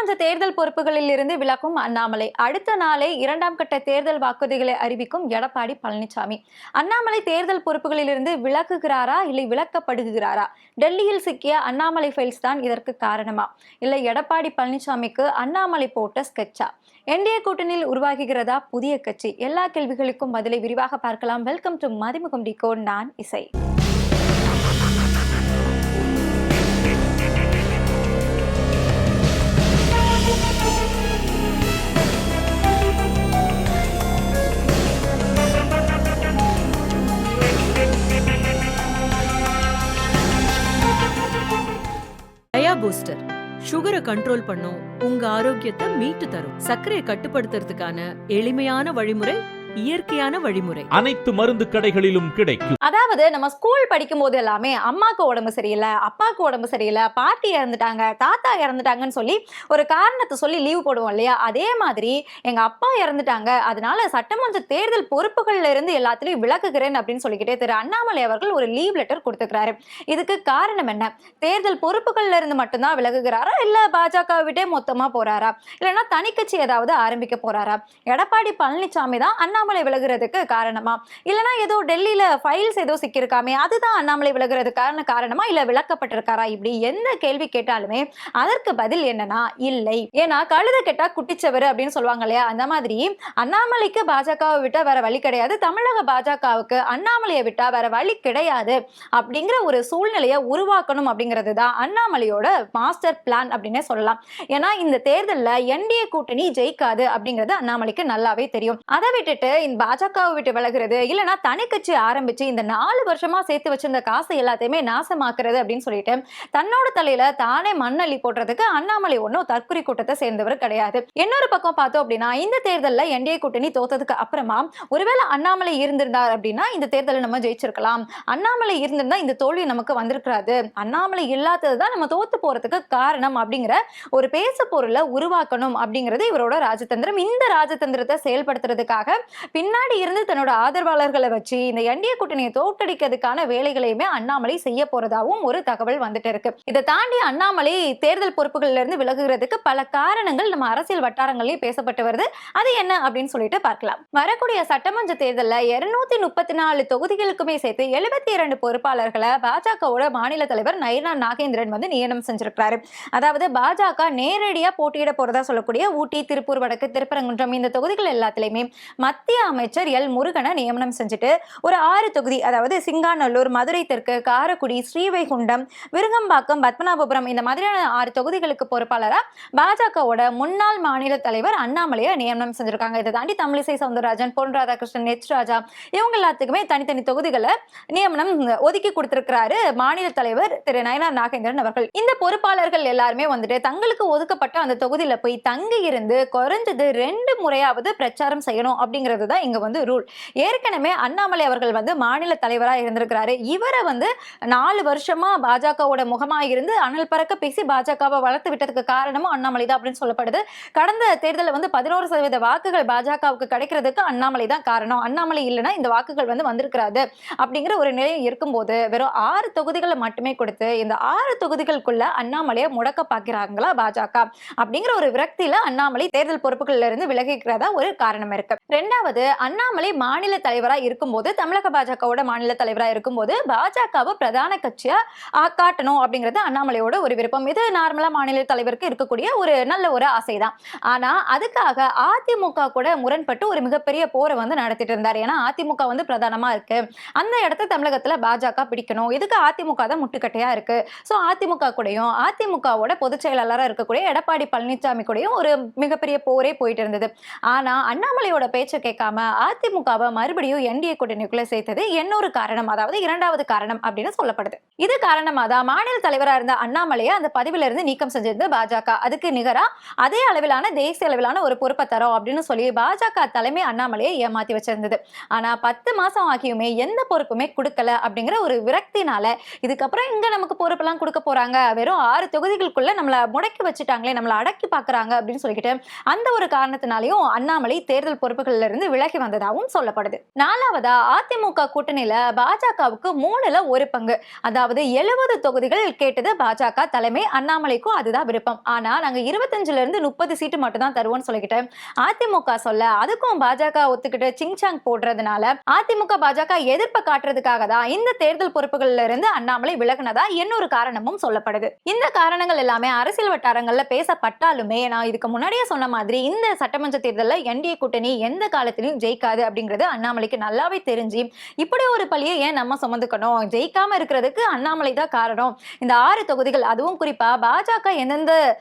சட்டமன்ற தேர்தல் பொறுப்புகளில் இருந்து விலகும் அண்ணாமலை. அடுத்த நாளே 2ஆம் கட்ட தேர்தல் வாக்குறுதிகளை அறிவிக்கும் எடப்பாடி பழனிசாமி. அண்ணாமலை தேர்தல் பொறுப்புகளில் இருந்து விலகுகிறாரா இல்லை விலக்கப்படுகிறாரா? டெல்லியில் சிக்கிய அண்ணாமலை ஃபைல்ஸ் தான் இதற்கு காரணமா? இல்லை எடப்பாடி பழனிசாமிக்கு அண்ணாமலை போட்ட ஸ்கெட்சா? என்டிஏ கூட்டணியில் உருவாகுகிறதா புதிய கட்சி? எல்லா கேள்விகளுக்கும் பதிலை விரிவாக பார்க்கலாம். Welcome to Mathimugam decode. நான் இசை. பூஸ்டர் சுகரை கண்ட்ரோல் பண்ணும், உங்க ஆரோக்கியத்தை மீட்டு தரும். சர்க்கரையை கட்டுப்படுத்துறதுக்கான எளிமையான வழிமுறை, இயற்கையான வழிமுறை. அனைத்து மருந்து கடைகளிலும் கிடைக்கும். அதாவது நம்ம ஸ்கூல் படிக்கும் போது எல்லாமே அம்மாக்கு உடம்பு சரியில்லை, அப்பாவுக்கு உடம்பு சரியில்லை, பாட்டி இறந்துட்டாங்க, தாத்தா இறந்துட்டாங்கன்னு சொல்லி ஒரு காரணத்தை சொல்லி லீவ் போடுவோம் இல்லையா? அதே மாதிரி எங்க அப்பா இறந்துட்டாங்க, அதனால சட்டமன்ற தேர்தல் பொறுப்புகள்ல இருந்து எல்லாத்திலையும் விலகுகிறேன் அப்படின்னு சொல்லிக்கிட்டே திரு அண்ணாமலை அவர்கள் ஒரு லீவ் லெட்டர் கொடுத்துக்கிறாரு. இதுக்கு காரணம் என்ன? தேர்தல் பொறுப்புகள்ல இருந்து மட்டும்தான் விலகுகிறாரா, இல்ல பாஜக விட்டே மொத்தமா போறாரா, இல்லைன்னா தனி கட்சி ஏதாவது ஆரம்பிக்க போறாரா? எடப்பாடி பழனிசாமி தான் அண்ணாமலை விலகுறதுக்கு காரணமா, இல்லனா ஏதோ டெல்லியில ஃபைல்ஸ் ஏதோ சிக்கிருக்காமே அதுதான் அண்ணாமலை விலகுறதுக்கான காரணமா, இல்ல விலக்கப்பட்டிருக்காரா? இப்படி எந்த கேள்வி கேட்டாலுமே அதற்கு பதில் என்னன்னா இல்லை. ஏன்னா கழுத கெட்டா குட்டிச்சவர் அப்படின்னு சொல்லுவாங்க இல்லையா? அந்த மாதிரி அண்ணாமலைக்கு பாஜகவை விட்டா வேற வழி கிடையாது, தமிழக பாஜகவுக்கு அண்ணாமலையை விட்டா வேற வழி கிடையாது அப்படிங்கிற ஒரு சூழ்நிலையை உருவாக்கணும் அப்படிங்கிறது தான் அண்ணாமலையோட மாஸ்டர் பிளான் அப்படின்னே சொல்லலாம். ஏன்னா இந்த தேர்தல்ல என்டிஏ கூட்டணி ஜெயிக்காது அப்படிங்கிறது அண்ணாமலைக்கு நல்லாவே தெரியும். அதை விட்டுட்டு இந்த பாஜகவை விட்டு விலகிறது, இல்லைன்னா தனி கட்சி ஆரம்பிச்சு இந்த 4 வருஷமா சேர்த்து வச்சிருந்த காசை எல்லாத்தையுமே நாசமாக்குறது அப்படின்னு சொல்லிட்டு தன்னோட தலையில தானே மண்ணள்ளி போடுறதுக்கு அண்ணாமலை ஒன்னும் தற்குறி கூட்டத்தை சேர்ந்தவர் கிடையாது. இன்னொரு பக்கம் பார்த்தோம் அப்படின்னா இந்த தேர்தலில் என்டிஏ கூட்டணி தோத்ததுக்கு அப்புறமா ஒருவேளை அண்ணாமலை இருந்திருந்தார் அப்படின்னா இந்த தேர்தலை நம்ம ஜெயிச்சிருக்கலாம், அண்ணாமலை இருந்திருந்தா இந்த தோல்வி நமக்கு வந்திருக்காது, அண்ணாமலை இல்லாததுதான் நம்ம தோத்து போறதுக்கு காரணம் அப்படிங்கிற ஒரு பேசு பொருளை உருவாக்கணும் அப்படிங்கிறது இவரோட ராஜதந்திரம். இந்த ராஜதந்திரத்தை செயல்படுத்துறதுக்காக பின்னாடி இருந்து தன்னோட ஆதரவாளர்களை வச்சு இந்த என்டிஏ கூட்டணியை தோற்கடிக்கிறதுக்கான வேலைகளையுமே அண்ணாமலை செய்ய போறதாவும் ஒரு தகவல் வந்துட்டு இருக்கு. இதை தாண்டி அண்ணாமலை தேர்தல் பொறுப்புகள்ல இருந்து விலகுறதுக்கு பல காரணங்கள் நம்ம அரசியல் வட்டாரங்களில் பேசப்பட்டு வருது. அது என்ன அப்படின்னு சொல்லிட்டு பார்க்கலாம். வரக்கூடிய சட்டமன்ற தேர்தலில் 234 தொகுதிகளுக்குமே சேர்த்து 72 பொறுப்பாளர்களை பாஜகவோட மாநில தலைவர் நயினா நாகேந்திரன் வந்து நியமனம் செஞ்சிருக்காரு. அதாவது பாஜக நேரடியா போட்டியிட போறதா சொல்லக்கூடிய ஊட்டி, திருப்பூர் வடக்கு, திருப்பரங்குன்றம் இந்த தொகுதிகள் எல்லாத்திலையுமே மத்திய அமைச்சர் எல் முருகனை நியமனம் செஞ்சுட்டு ஒரு 6 தொகுதி, அதாவது சிங்காநல்லூர், மதுரை தெற்கு, காரைக்குடி, ஸ்ரீவைகுண்டம், விருகம்பாக்கம், பத்மநாபபுரம் இந்த மாதிரியான 6 தொகுதிகளுக்கு பொறுப்பாளரா பாஜகவோட முன்னாள் மாநில தலைவர் அண்ணாமலையை நியமனம் செஞ்சிருக்காங்க. இதை தாண்டி தமிழிசை சவுந்தரராஜன், பொன் ராதாகிருஷ்ணன், எச் ராஜா இவங்க எல்லாத்துக்குமே தனித்தனி தொகுதிகளை நியமனம் ஒதுக்கி கொடுத்திருக்கிறாரு மாநில தலைவர் திரு நயினார் நாகேந்திரன் அவர்கள். இந்த பொறுப்பாளர்கள் எல்லாருமே வந்துட்டு தங்களுக்கு ஒதுக்கப்பட்ட அந்த தொகுதியில போய் தங்கி இருந்து குறைஞ்சது 2 முறையாவது பிரச்சாரம் செய்யணும் அப்படிங்கிறது தான் இங்க வந்து ரூல். ஏற்கனவே அண்ணாமலை அவர்கள் வந்து மாநில தலைவராக இருந்திருக்கிறாரு. இவரை வந்து 4 வருஷமா பாஜகவோட முகமா இருந்து அனல் பறக்க பேசி பாஜகவை வளர்த்து விட்டதுக்கு காரணமும் அண்ணாமலை தான் அப்படின்னு சொல்லப்படுது. கடந்த தேர்தலில் வந்து 11% வாக்குகள் பாஜகவுக்கு கிடைக்கிறதுக்கு அண்ணாமலை தான் காரணம். அண்ணாமலை இல்லைன்னா இந்த வாக்குகள் வந்து வந்திருக்கிறாரு அப்படிங்கிற ஒரு நிலை இருக்கும்போது வெறும் 6 தொகுதிகளை மட்டுமே கொடுத்து இந்த 6 தொகுதிகளுக்குள்ள அண்ணாமலையை முடக்க பார்க்கிறாங்களா பாஜக அப்படிங்கிற ஒரு விரக்தியில அண்ணாமலை தேர்தல் பொறுப்புகள்ல இருந்து விலகிக்கிறதா ஒரு காரணம் இருக்கு. ரெண்டாவது, அண்ணாமலை மாநில தலைவரா இருக்கும்போது, தமிழக பாஜகவோட மாநில தலைவரா இருக்கும்போது பாஜகவை பிரதான கட்சியா காட்டணும் அப்படிங்கிறது அண்ணாமலையோட ஒரு விருப்பம். இது நார்மலா மாநில தலைவருக்கு இருக்கக்கூடிய ஒரு நல்ல ஒரு ஆசைதான். ஆனா அதுக்காக அதிமுக கூட முரண்பட்டு ஒரு மிகப்பெரிய போரை வந்து நடத்திட்டு இருந்தார். ஏன்னா அதிமுக வந்து பிரதானமா இருக்கு, அந்த இடத்த தமிழகத்துல பாஜக பிடிக்கணும், இதுக்கு அதிமுக தான் முட்டுக்கட்டையா இருக்கு. சோ அதிமுக கூடயும் அதிமுகவோட பொதுச் செயலாளராக இருக்கக்கூடிய எடப்பாடி பழனிசாமி கூடயும் ஒரு மிகப்பெரிய போரே போயிட்டு இருந்தது. ஆனா அண்ணாமலையோட பேச்சை கேட்காம அதிமுகவை மறுபடியும் என்டிஏ கூட்டணிக்குள்ள சேர்த்தது இன்னொரு காரணம், அதாவது 2வது காரணம் அப்படின்னு சொல்லப்படுது. இது காரணமா தான் மாநில தலைவராக இருந்த அண்ணாமலையை அந்த பதவியில இருந்து நீக்கம் செஞ்சிருந்த பாஜக. அதுக்கு நிகரா அதே அளவிலான தேசிய அளவிலான ஒரு பொறுப்பை தரோம் அப்படின்னு சொல்லி பாஜக தலைமை அண்ணாமலையை ஏமாத்தி வச்சிருந்தது. ஆனா 10 மாசம் ஆகியுமே எந்த பொறுப்புமே கொடுக்கல அப்படிங்கிற ஒரு விரக்தினால இதுக்கப்புறம் இங்க நமக்கு பொறுப்பெல்லாம் கொடுக்க போறாங்க, வெறும் 6 தொகுதிகளுக்குள்ள நம்மள முடக்கி வச்சுட்டாங்களே, நம்மள அடக்கி பாக்குறாங்க அப்படின்னு சொல்லிக்கிட்டு அந்த ஒரு காரணத்தினாலையும் அண்ணாமலை தேர்தல் பொறுப்பு பொறுப்புகள்ல இருந்து விலகி வந்ததாகவும் சொல்லப்படுது. 4வதா அதிமுக கூட்டணியில பாஜகவுக்கு 3ல 1 பங்கு, அதாவது 70 தொகுதிகள் கேட்டது பாஜக தலைமை. அண்ணாமலைக்கும் அதுதான் விருப்பம். ஆனா நாங்க 25ல இருந்து 30 சீட்டு மட்டும் தான் தருவோம்னு சொல்லிக்கிட்டு அதிமுக சொல்ல, அதுக்கும் பாஜக ஒத்துக்கிட்டு சிங்சாங் போடுறதுனால அதிமுக பாஜக எதிர்ப்பை காட்டுறதுக்காக தான் இந்த தேர்தல் பொறுப்புகள்ல இருந்து அண்ணாமலை விலகினதா இன்னொரு காரணமும் சொல்லப்படுது. இந்த காரணங்கள் எல்லாமே அரசியல் வட்டாரங்கள்ல பேசப்பட்டாலுமே நான் இதுக்கு முன்னாடியே சொன்ன மாதிரி இந்த சட்டமன்ற தேர்தலில் என்டிஏ கூட்டணி எந்த காலத்திலையும் ஜெயிக்காது அப்படிங்கிறது அண்ணாமலைக்கு நல்லாவே தெரிஞ்சு இப்படி ஒரு பழியை ஏன் நம்ம சுமந்துக்கணும், ஜெயிக்காம இருக்கிறதுக்கு அண்ணாமலை தான் காரணம். இந்த 6 தொகுதிகள், அதுவும் குறிப்பா பாஜக எந்தெந்த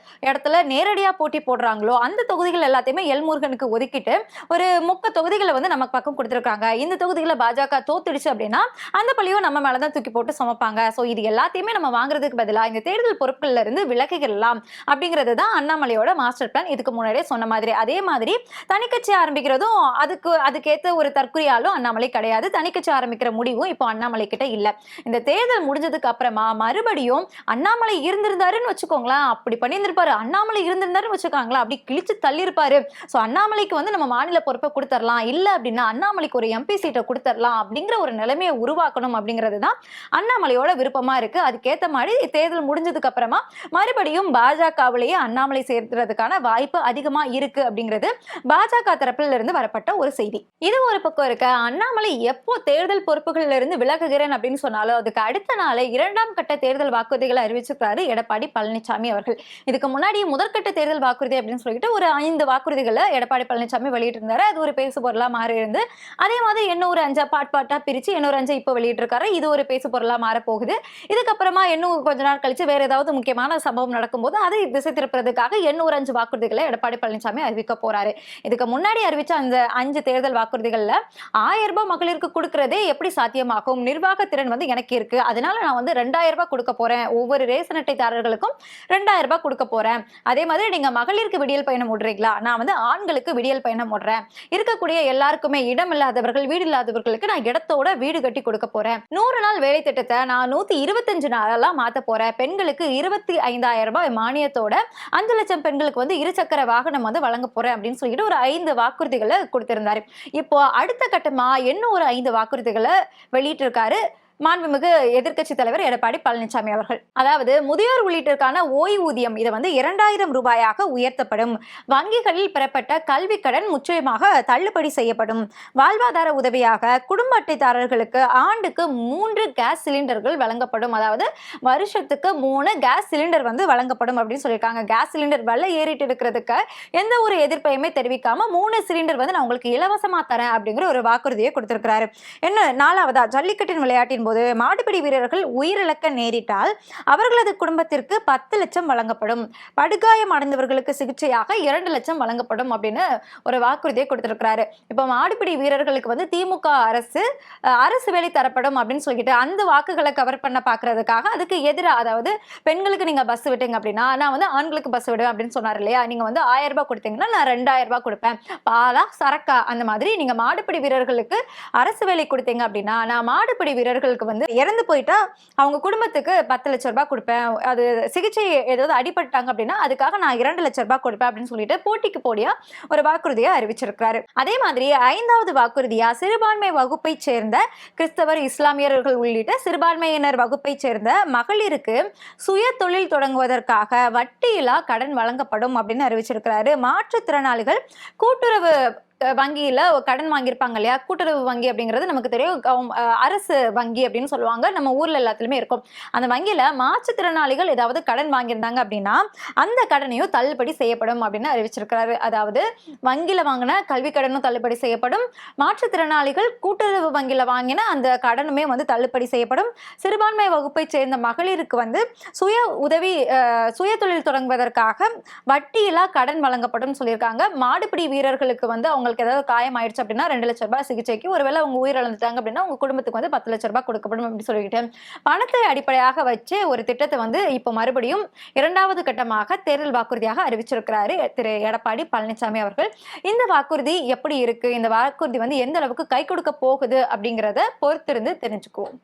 இடத்துல நேரடியா போட்டி போடுறாங்களோ அந்த தொகுதிகள் எல்லாத்தையுமே எல்முருகனுக்கு ஒதுக்கிட்டு ஒரு 30 தொகுதிகளை வந்து நமக்கு பக்கம் கொடுத்துருக்காங்க. இந்த தொகுதிகளை பாஜக தோத்துடுச்சு அப்படின்னா அந்த பழியும் நம்ம மேலதான் தூக்கி போட்டு சுமப்பாங்க. சோ இது எல்லாத்தையுமே நம்ம வாங்குறதுக்கு பதிலா இந்த தேர்தல் பொறுப்புகள்ல இருந்து விலகிக்கலாம் அப்படிங்கிறது தான் அண்ணாமலையோட மாஸ்டர் பிளான். இதுக்கு முன்னாடியே சொன்ன மாதிரி அதே மாதிரி தனிக்கட்சி ஆரம்பிக்கிறதும் அதுக்கேற்ற ஒரு தற்குறியாலும் அண்ணாமலை கிடையாது. தனிக்கட்சி ஆரம்பிக்கிற முடிவும் இப்போ அண்ணாமலை கிட்ட இல்ல. இந்த தேர்தல் முடிஞ்சதுக்கு அப்புறமா மறுபடியும் அண்ணாமலை இருந்திருந்தாருன்னு வச்சுக்கோங்களேன், அப்படி பண்ணியிருந்திருப்பாரு. அண்ணாமலை இருந்திருந்தாருன்னு வச்சுக்காங்களா, அப்படி கிழிச்சு தள்ளி இருப்பாரு. சோ அண்ணாமலைக்கு வந்து நம்ம மாநில பொறுப்பை கொடுத்துடலாம், இல்ல அப்படின்னா அண்ணாமலைக்கு ஒரு எம்பி சீட்டை கொடுத்துடலாம் அப்படிங்கிற ஒரு நிலைமையை உருவாக்கணும் அப்படிங்கிறது தான் அண்ணாமலையோட விருப்பமா இருக்கு. அதுக்கேற்ற மாதிரி தேர்தல் முடிஞ்சதுக்கு அப்புறமா மறுபடியும் பாஜகவிலேயே அண்ணாமலை சேர்த்துறதுக்கான வாய்ப்பு அதிகமா இருக்கு அப்படிங்கிறது பாஜக தரப்பில் இருந்து வரப்பட்ட ஒரு செய்தி. இது ஒரு பக்கம் இருக்க, அண்ணாமலை எப்போ தேர்தல் பொறுப்புகள்ல இருந்து விலகுகிறேன் அப்படின்னு சொன்னாலும் அதுக்கு அடுத்த நாளே 2ஆம் கட்ட தேர்தல் வாக்குறுதிகளை அறிவிச்சிருக்காரு எடப்பாடி பழனிசாமி அவர்கள். இதுக்கு முன்னாடி முதற்கட்ட தேர்தல் வாக்குறுதி அப்படின்னு சொல்லிட்டு ஒரு 5 வாக்குறுதிகளை எடப்பாடி பழனிசாமி வெளியிட்டு இருந்தாரு. அது ஒரு பேசு பொருளா மாறி இருந்து அதே மாதிரி இன்னும் ஒரு 5 பாட்டா பிரிச்சு இன்னொரு 5 இப்போ வெளியிட்டு இருக்காரு. இது ஒரு பேசு பொருளா மாற போகுது. இதுக்கப்புறமா இன்னும் கொஞ்ச நாள் கழிச்சு வேற ஏதாவது முக்கியமான சம்பவம் நடக்கும்போது அதை திசை திருப்பதற்காக இன்னும் ஒரு 5 வாக்குறுதிகளை எடப்பாடி பழனிசாமி அறிவிக்க போறாரு. இதுக்கு முன்னாடி அறிவிச்ச அந்த 5 தேர்தல் வாக்குறுதிகள்ல 1000 ரூபாய் மகளிருக்கு கொடுக்கறதே எப்படி சாத்தியமாகும், நிர்வாக திறன் வந்து எனக்கு இருக்கு, அதனால நான் வந்து 2000 ரூபாய் கொடுக்க போறேன், ஒவ்வொரு ரேஷன் அட்டைதாரர்களுக்கும் 2000 ரூபாய் கொடுக்க போறேன். அதே மாதிரி நீங்க மகளிருக்கு விடியல் பயணம் விடுறீங்களா, நான் வந்து ஆண்களுக்கு விடியல் பயணம் விடுறேன், இருக்கக்கூடிய எல்லாருக்குமே இடம் இல்லாதவர்கள் வீடு இல்லாதவர்களுக்கு நான் இடத்தோட வீடு கட்டி கொடுக்க போறேன், 100 நாள் வேலை திட்டத்தை நான் 125 நாளா மாத்த போறேன், பெண்களுக்கு 25,000 ரூபாய் மானியத்தோட 5 லட்சம் பெண்களுக்கு வந்து இருசக்கர வாகனம் வந்து வழங்க போறேன் அப்படின்னு சொல்லிட்டு ஒரு 5 வாக்குறுதிகளை கொடுத்திருந்தாரு. இப்போ அடுத்த கட்டமா இன்னும் ஒரு 5 வாக்குறுதிகளை வெளியிட்டு இருக்காரு மாண்புமிகு எதிர்க்கட்சி தலைவர் எடப்பாடி பழனிசாமி அவர்கள். அதாவது முதியோர் உள்ளிட்டோருக்கான ஓய்வூதியம் இதை வந்து 2000 ரூபாயாக உயர்த்தப்படும், வங்கிகளில் பெறப்பட்ட கல்வி கடன் முற்றிலுமாக தள்ளுபடி செய்யப்படும், வாழ்வாதார உதவியாக குடும்ப அட்டைதாரர்களுக்கு ஆண்டுக்கு 3 கேஸ் சிலிண்டர்கள் வழங்கப்படும், அதாவது வருஷத்துக்கு 3 கேஸ் சிலிண்டர் வந்து வழங்கப்படும் அப்படின்னு சொல்லியிருக்காங்க. கேஸ் சிலிண்டர் விலை ஏறிட்டு இருக்கிறதுக்கு எந்த ஒரு எதிர்ப்பையுமே தெரிவிக்காம 3 சிலிண்டர் வந்து நான் உங்களுக்கு இலவசமா தரேன் அப்படிங்கிற ஒரு வாக்குறுதியை கொடுத்திருக்கிறாரு. என்ன 4வதா ஜல்லிக்கட்டின் விளையாட்டின் போது மாடுபிடி வீரர்கள் உயிரிழக்க நேரிட்டால் அவர்களது குடும்பத்திற்கு 10 லட்சம் வழங்கப்படும், படுகாயம் அடைந்தவர்களுக்கு சிகிச்சையாக 2 லட்சம் வழங்கப்படும் அப்படின்னு ஒரு வாக்குறுதியை கொடுத்திருக்கிறாரு. இப்ப மாடுபிடி வீரர்களுக்கு வந்து திமுக அரசு வேலை தரப்படும் அப்படின்னு சொல்லிட்டு அந்த வாக்குகளை கவர் பண்ண பாக்குறதுக்காக அதுக்கு எதிராக, அதாவது பெண்களுக்கு நீங்க பஸ் விட்டீங்க அப்படின்னா நான் வந்து ஆண்களுக்கு பஸ் விடுவேன் அப்படின்னு சொன்னார் இல்லையா, நீங்க வந்து 1000 ரூபாய் கொடுத்தீங்கன்னா நான் 2000 ரூபாய் கொடுப்பேன், பாலா சரக்கா அந்த மாதிரி நீங்க மாடுபிடி வீரர்களுக்கு அரசு வேலை கொடுத்தீங்க அப்படின்னா நான் மாடுபிடி வீரர்களுக்கு வந்து இறந்து போயிட்டா அவங்க குடும்பத்துக்கு 10 லட்சம் ரூபாய் கொடுப்பேன், அது சிகிச்சை ஏதாவது அடிபட்டாங்க அப்படின்னா அதுக்காக நான் 2 லட்சம் ரூபாய் கொடுப்பேன் அப்படின்னு சொல்லிட்டு போட்டிக்கு போடியா ஒரு வாக்குறுதியை அறிவிச்சிருக்கிறாரு. அதே மாதிரி 5வது வாக்குறுதியா சிறுபான்மை வகுப்பை சேர்ந்த கிறிஸ்தவர் இஸ்லாமியர்கள் உள்ளிட்ட சிறுபான்மையினர் வகுப்பை சேர்ந்த மகளிருக்கு சுய தொழில் தொடங்குவதற்காக வட்டியில்லா கடன் வழங்கப்படும் அப்படின்னு அறிவிச்சிருக்கிறாரு. மாற்றுத்திறனாளிகள் கூட்டுறவு வங்கியில கடன் வாங்கியிருப்பாங்க இல்லையா, கூட்டுறவு வங்கி அப்படிங்கிறது நமக்கு தெரியும், அரசு வங்கி அப்படின்னு சொல்லுவாங்க, நம்ம ஊர்ல எல்லாத்துலயுமே இருக்கும். அந்த வங்கியில மாற்றுத்திறனாளிகள் ஏதாவது கடன் வாங்கியிருந்தாங்க அப்படின்னா அந்த கடனையும் தள்ளுபடி செய்யப்படும் அப்படின்னு அறிவிச்சிருக்கிறாரு. அதாவது வங்கியில வாங்கின கல்வி கடனும் தள்ளுபடி செய்யப்படும், மாற்றுத்திறனாளிகள் கூட்டுறவு வங்கியில வாங்கின அந்த கடனுமே வந்து தள்ளுபடி செய்யப்படும், சிறுபான்மை வகுப்பை சேர்ந்த மகளிருக்கு வந்து சுய தொழில் தொடங்குவதற்காக வட்டியில்லா கடன் வழங்கப்படும் சொல்லியிருக்காங்க. மாடுபிடி வீரர்களுக்கு வந்து அவங்களுக்கு ஏதாவது காயம் ஆயிடுச்சு அப்படின்னா 2 லட்சம் ரூபாய் சிகிச்சைக்கு, ஒருவேளை அவங்க உயிரிழந்துட்டாங்க அப்படின்னா உங்க குடும்பத்துக்கு வந்து 10 லட்சம் ரூபாய் கொடுக்கப்படும் அப்படின்னு சொல்லிட்டு பணத்தை அடிப்படையாக வச்சு ஒரு திட்டத்தை வந்து இப்போ மறுபடியும் 2வது கட்டமாக தேர்தல் வாக்குறுதியாக அறிவிச்சிருக்கிறாரு திரு எடப்பாடி பழனிசாமி அவர்கள். இந்த வாக்குறுதி எப்படி இருக்கு, இந்த வாக்குறுதி வந்து எந்த அளவுக்கு கை கொடுக்க போகுது அப்படிங்கிறத பொறுத்திருந்து தெரிஞ்சுக்குவோம்.